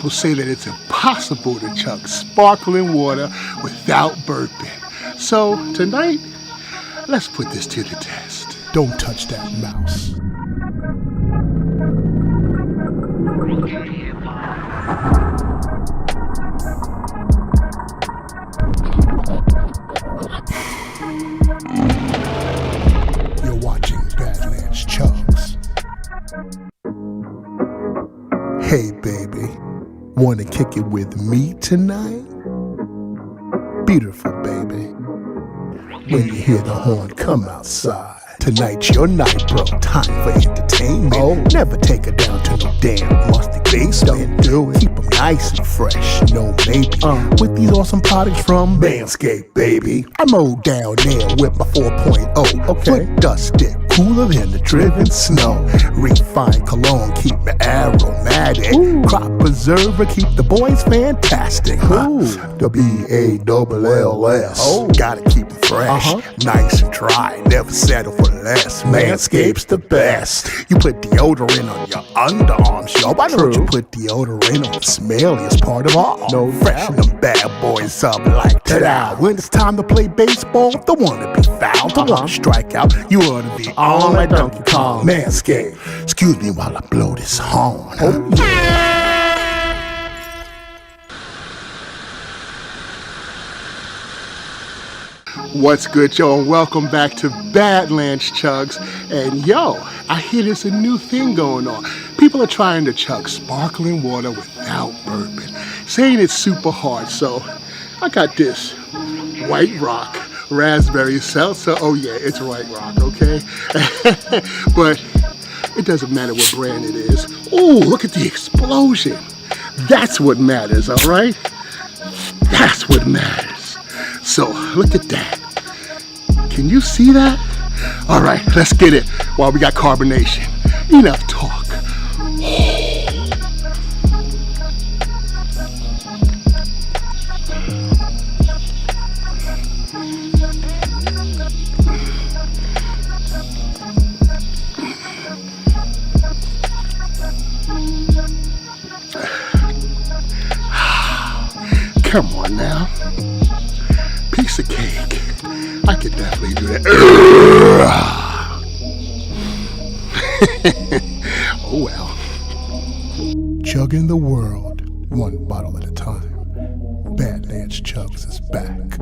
people say that it's impossible to chug sparkling water without burping. So tonight, let's put this to the test. Don't touch that mouse. You're watching Badlands Chugs. Hey baby, wanna kick it with me tonight? Beautiful baby. When you hear the horn, come outside. Tonight's your night, bro. Time for entertainment. Oh, never take her down to no damn musty basement. Don't do it. Keep them nice and fresh. No maybe. With these awesome products from Manscaped, baby. I'm old down there with my 4.0. Okay. Foot dusted, cooler than the driven snow. Refined cologne, keep me aromatic. Ooh. Crop preserver, keep the boys fantastic. The BALLS. Oh, gotta keep them fresh, nice and dry. Never settle for less. Manscaped's the best. You put deodorant on your underarms, yo. Why don't you put deodorant on the smelliest part of all? No, freshen them bad boys up like ta-da. When it's time to play baseball, don't wanna be fouled, don't wanna strike out. You ought to be on like Donkey Kong. Manscaped. Excuse me while I blow this horn. Oh yeah. What's good, yo, and welcome back to Badlands Chugs. And yo, I hear there's a new thing going on. People are trying to chug sparkling water without burping, saying it's super hard. So I got this White Rock raspberry seltzer. Oh yeah, it's White Rock, okay? But it doesn't matter what brand it is. Ooh, look at the explosion. That's what matters, all right? That's what matters. So look at that. Can you see that? All right, let's get it while we got carbonation. Enough talk. Come on now. Piece of cake. I could definitely do that. Oh well. Chugging the world, one bottle at a time. Badlands Chugs is back.